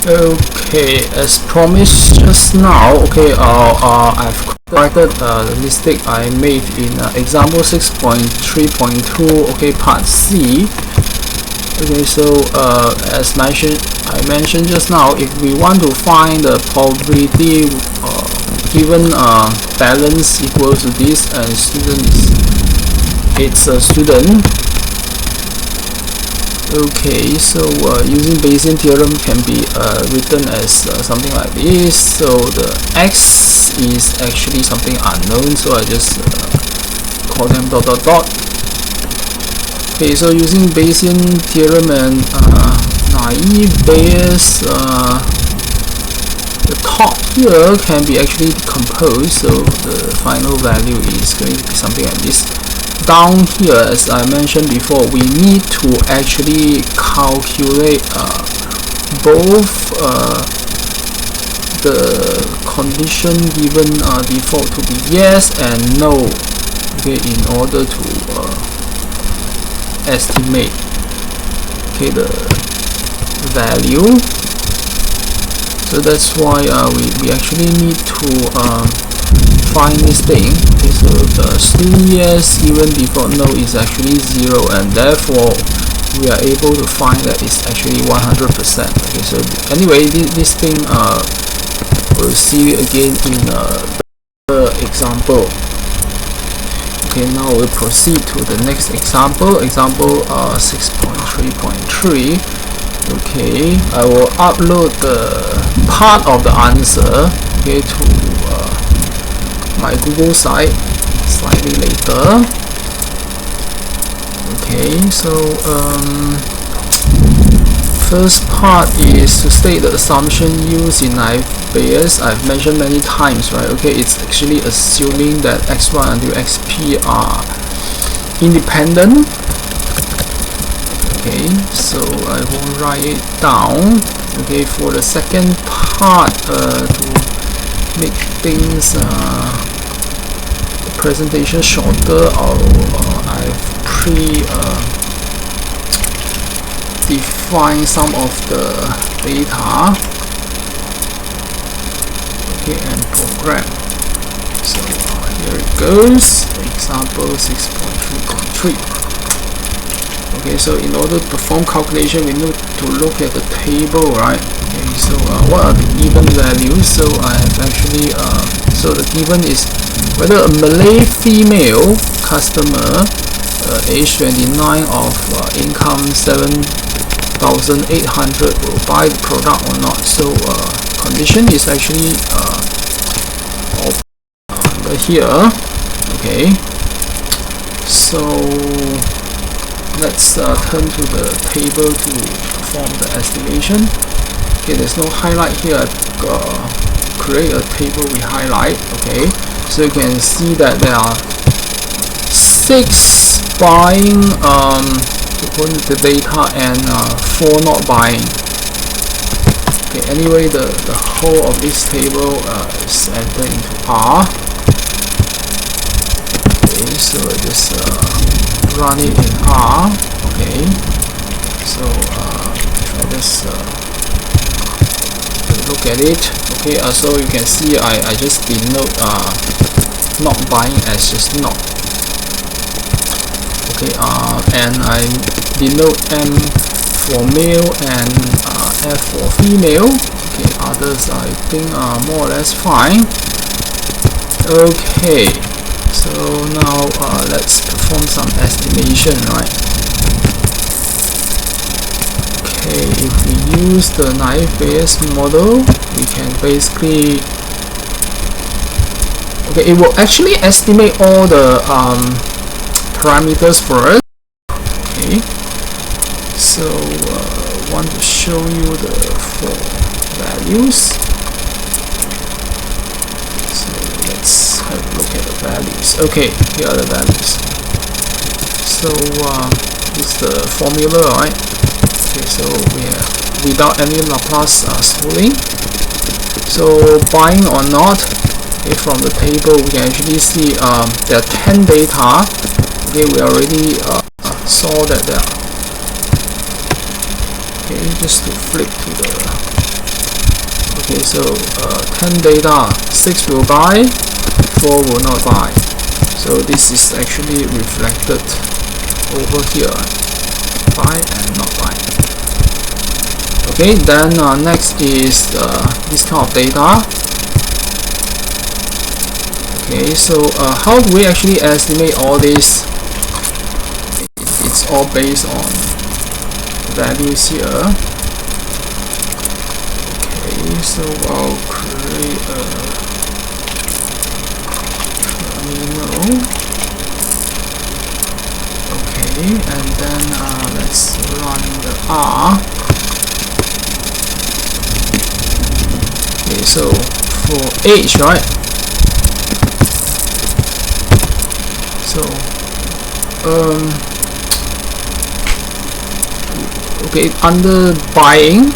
Okay, as promised just now, okay, I've corrected the mistake I made in example 6.3.2, okay, part C. Okay, so as I mentioned just now, if we want to find the probability given balance equals to this and it's a student. Okay, so using Bayesian theorem can be written as something like this. So the x is actually something unknown, so I just call them dot dot dot. Okay, so using Bayesian theorem and naive Bayes, the top here can be actually decomposed, so the final value is going to be something like this. Down here, as I mentioned before, we need to actually calculate both the condition given default to be yes and no, okay, in order to estimate, okay, the value. So that's why we actually need to find this thing. Okay, so the student yes given default no is actually 0, and therefore we are able to find that it's actually 100%. Okay, so anyway, this thing we'll see again in the example. Okay, now we'll proceed to the next example, example 6.3.3. okay, I will upload the part of the answer, okay, to my Google site slightly later. Okay, so first part is to state the assumption used in naive Bayes. I've mentioned many times, right? Okay, it's actually assuming that x1 until xp are independent. Okay, so I will write it down. Okay, for the second part, to make things the presentation shorter, I've defined some of the data, okay, and program. So here it goes, example 6.3.3. Okay, so in order to perform calculation, we need to look at the table, right? Okay, so what are the given values? So I have actually so the given is whether a Malay female customer, age 29, of income 7,800 will buy the product or not. So condition is actually over here. Okay, so let's turn to the table to perform the estimation. Okay, there's no highlight here. I've create a table with highlight. Okay, so you can see that there are 6 buying according to the data and 4 not buying. Okay, anyway, the whole of this table is entered into R. Okay, so I just run it in R. Okay, so if I just look at it, okay, so you can see I just denote not buying as just not. Okay, and I denote M for male and F for female. Okay, others I think are more or less fine. Okay, so now let's perform some estimation, right? Okay, if we use the naive Bayes model, we can basically, okay, it will actually estimate all the parameters for us. Okay, so want to show you the 4 values. So let's have a look at the values. Okay, here are the values. So this is the formula, right? Okay, so we have without any Laplace schooling. So buying or not, okay, from the table we can actually see there are 10 data. Okay, we already saw that there are. Okay, just to flip to the Okay, so 10 data, 6 will buy, 4 will not buy. So this is actually reflected over here, buy and not buy. Okay, then next is this kind of data. Okay, so how do we actually estimate all this? It's all based on values here. Okay, so I'll create a terminal. Okay, and then let's run the R. Okay, so for age, right? So okay, under buying,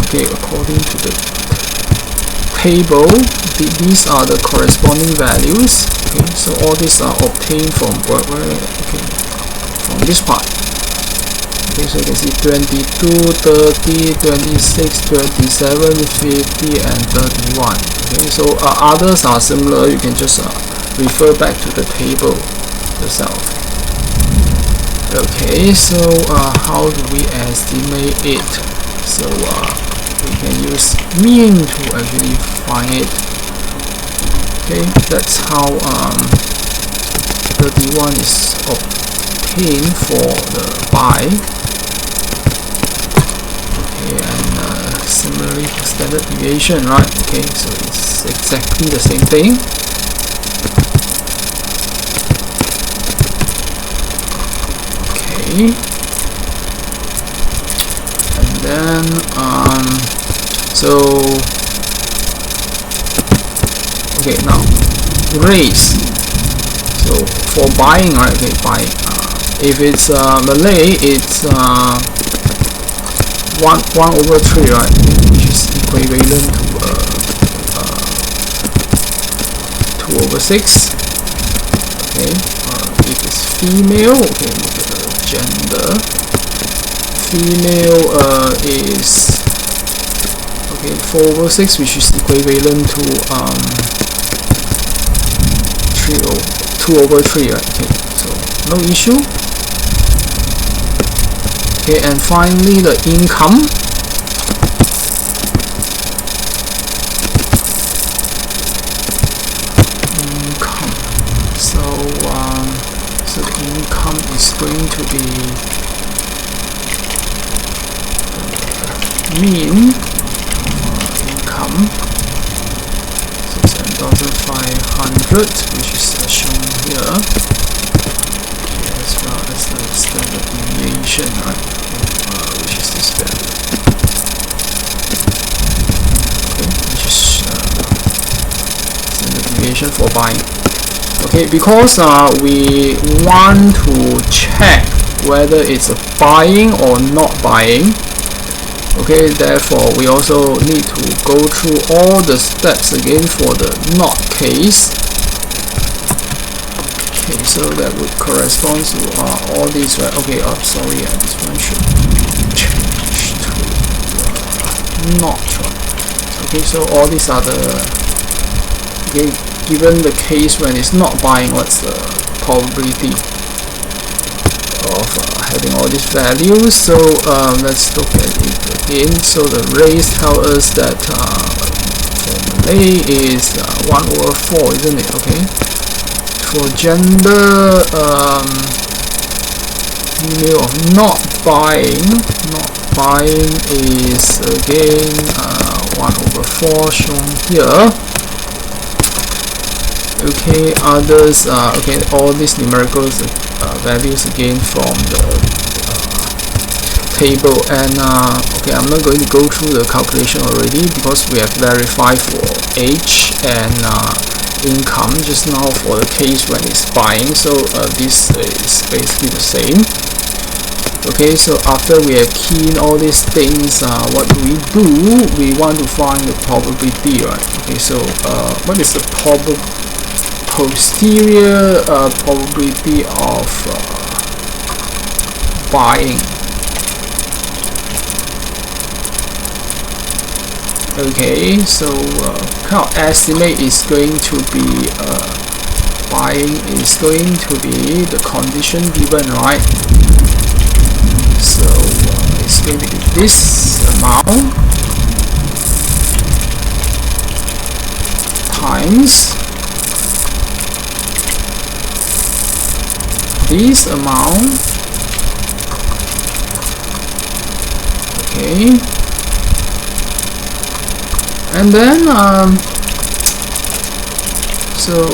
okay, according to the table, these are the corresponding values. Okay, so all these are obtained from from this part. Okay, so you can see 22, 30, 26, 27, 50, and 31. Okay, so others are similar. You can just refer back to the table yourself. Okay, so how do we estimate it? So we can use mean to actually find it. Okay, that's how 31 is obtained for the buy. Okay, and similarly for standard deviation, right? Okay, so it's exactly the same thing. Okay, and then so okay, now race. So for buying, right? Okay, buying. If it's Malay, it's 1/3, right? Which is equivalent to 2/6. Okay. If it's female, okay, look at the gender. Female is okay 4/6, which is equivalent to 2/3, right? Okay, so no issue. Okay, and finally the income. So the income is going to be mean income 7,500, which is shown here, as well as the standard deviation, right? Which is this value. Okay, which is standard deviation for buying. Okay, because we want to check whether it's a buying or not buying. Okay, therefore we also need to go through all the steps again for the not case. Okay, so that would correspond to all these, right? Okay, sorry, this one should change to not, right? Okay, so all these are the, okay, given the case when it's not buying, what's the probability of having all these values? So let's look at it again. So the race tells us that for Malay is 1/4, isn't it? Okay. For gender, female of not buying is again 1/4 shown here. Okay, others, okay, all these numericals values again from the table, and okay, I'm not going to go through the calculation already because we have verified for age and income just now for the case when it's buying. So this is basically the same. Okay, so after we have keyed all these things, what do? We want to find the probability, right? Okay, so what is the posterior probability of buying? Okay, so count estimate is going to be buying is going to be the condition given, right? So it's going to be this amount times this amount. Okay, and then so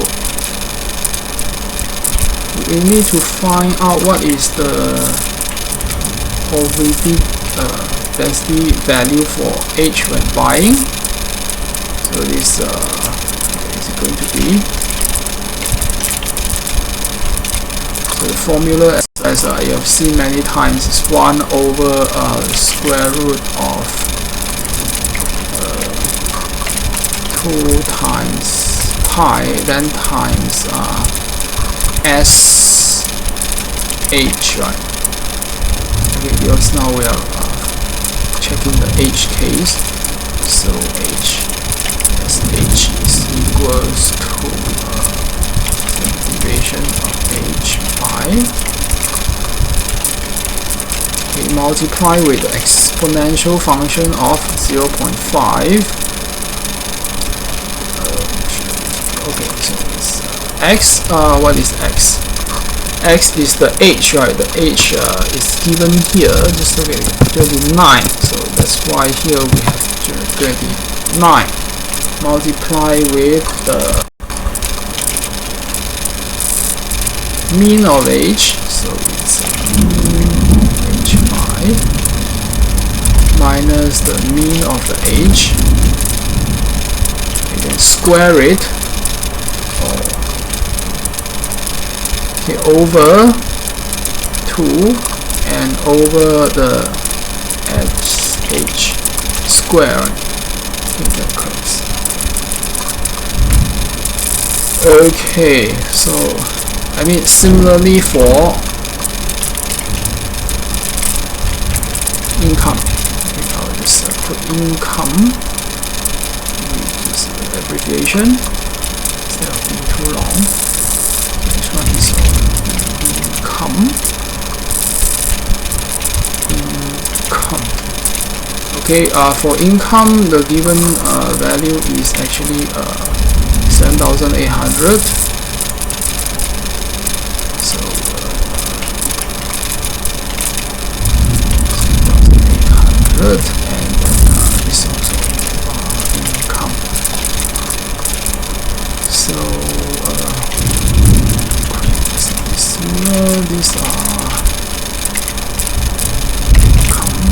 we need to find out what is the probability density value for H when buying. So this is going to be, so the formula, as I have seen many times, is 1 over square root of 2 times pi, then times SH, right? Okay, because now we are checking the H case. So SH is equals to integration of H pi. Okay, multiply with the exponential function of 0.5. Okay, so it's x. What is x? X is the H, right? The H is given here. Just look at it, 39. So that's why here we have 39. Multiply with the mean of H. So it's H5 minus the mean of the H. And then square it. Okay, over 2 and over the H square. I think that correct. Okay, so I mean similarly for income. Okay, I'll just put income. This is the abbreviation instead of being too long. This one is income. Okay, for income, the given value is actually 7,800. So 7,800, and then this also income. So these are income.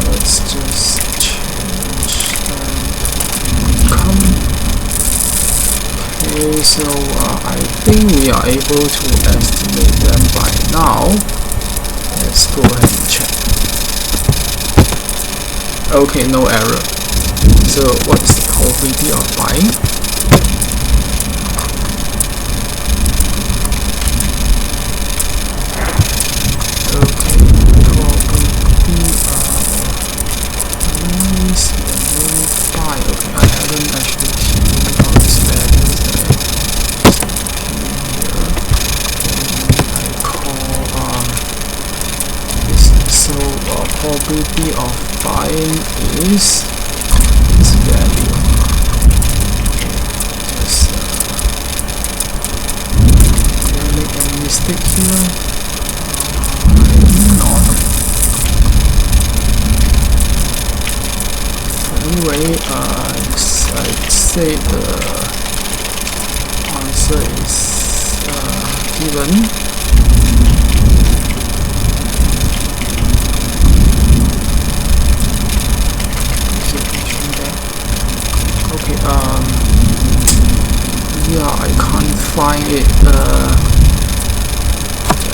Let's just change income. Okay, so I think we are able to estimate them by now. Let's go ahead and check. Okay, no error. So what is the probability of buying? Okay, probability means buy. Okay, I haven't actually seen all these values there. Here, I call so probability of buying is its value. Just did I make any mistake here? Not. Anyway, I'd say the answer is given. Yeah, I can't find it.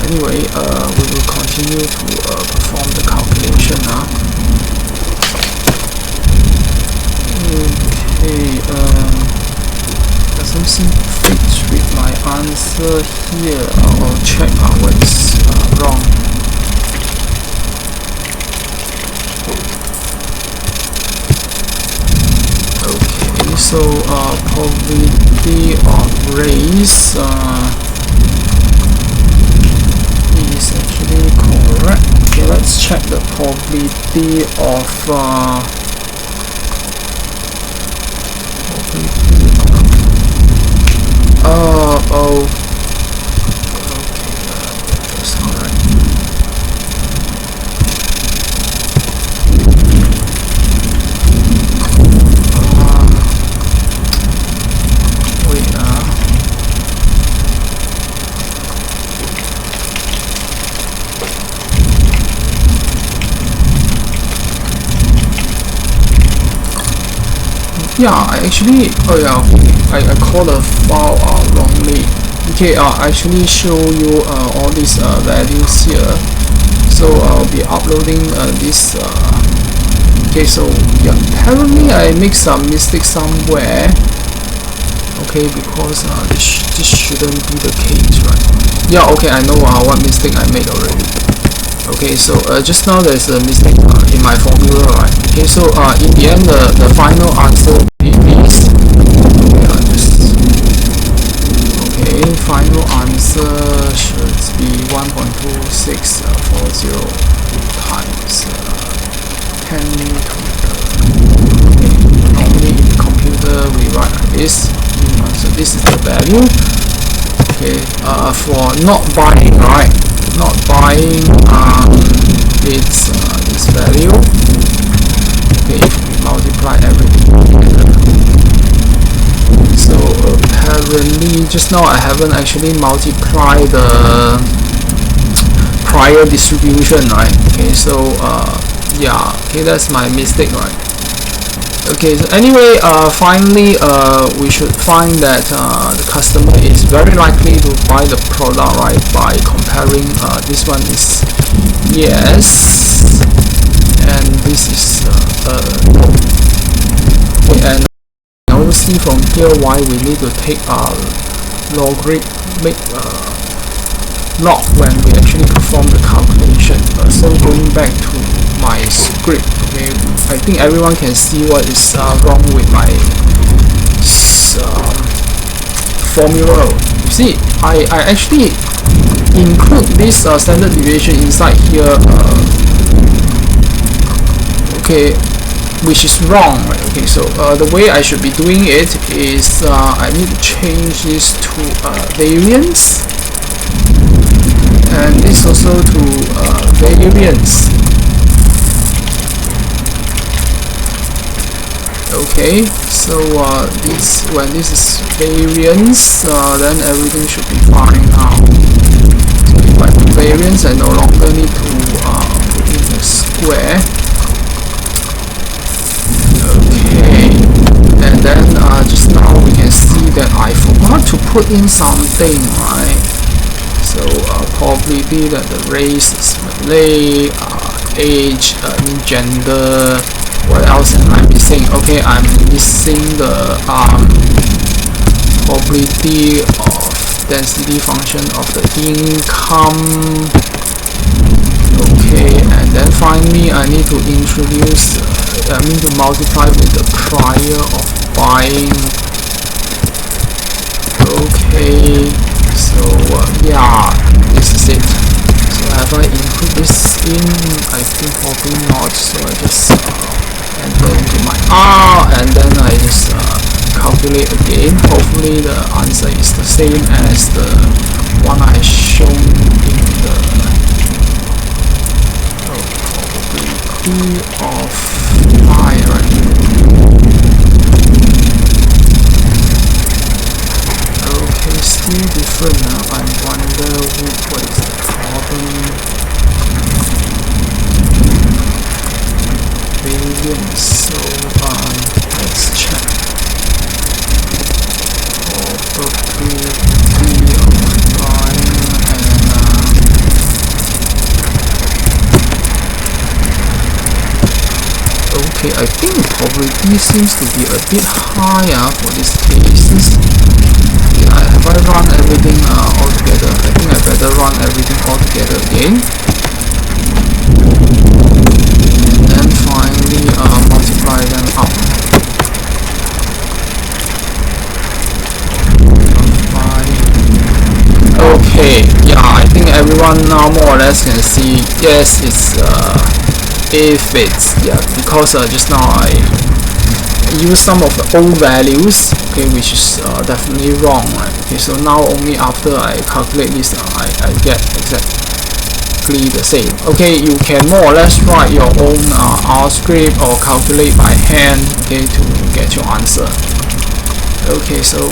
Anyway, we will continue to perform the calculation now. Okay, answer here. I'll check what is wrong. Okay, so probability of race is actually correct. Okay, let's check the probability of oh, okay, that's alright. Yeah, I actually, I called the file wrongly. Okay, I actually show you all these values here. So I'll be uploading this. Okay, so yeah, apparently I make some mistake somewhere. Okay, because this shouldn't be the case, right? Yeah, okay, I know what mistake I made already. Okay, so just now there's a mistake in my formula, right? Okay, so in the end, the final answer is final answer should be 1.2640 times 10 to the normally in the computer we write like this. So this is the value. Okay, for not buying, right? Not buying, it's this value. Okay, if we multiply everything together. So apparently just now I haven't actually multiplied the prior distribution, right? Okay, so yeah, okay, that's my mistake, right? Okay, so anyway, finally we should find that the customer is very likely to buy the product, right, by comparing this one is yes and this is no. Okay, and now see from here why we need to take logarithmic log when we actually perform the calculation. So going back to my script, okay, I think everyone can see what is wrong with my formula. You see, I actually include this standard deviation inside here, okay, which is wrong, right? Okay, so the way I should be doing it is I need to change this to variance, and this also to variance. Okay, so when this is variance, then everything should be fine now. So if I do variance, I no longer need to put in the square. Okay, and then just now we can see that I forgot to put in something, right? So probably that the race is Malay, age, gender. What else am I missing? Okay, I'm missing the probability of density function of the income. Okay, and then finally I need to introduce, to multiply with the prior of buying. Okay, so yeah, this is it. So have I include this in? I think probably not. So I just enter into my and then I just calculate again. Hopefully the answer is the same as the one I shown in the probability of I, right? Okay, still different now. I wonder what is the problem. Variance. So let's check probability of buying and okay, I think probability seems to be a bit higher for these cases. Yeah, have I run everything all together? I think I better run everything all together again. And then finally multiply them up. Okay, yeah, I think everyone now more or less can see, yes, it's it fits, yeah, because just now I use some of the old values, okay, which is definitely wrong, right? Okay, so now only after I calculate this, I get exactly the same. Okay, you can more or less write your own R script or calculate by hand, okay, to get your answer. Okay, so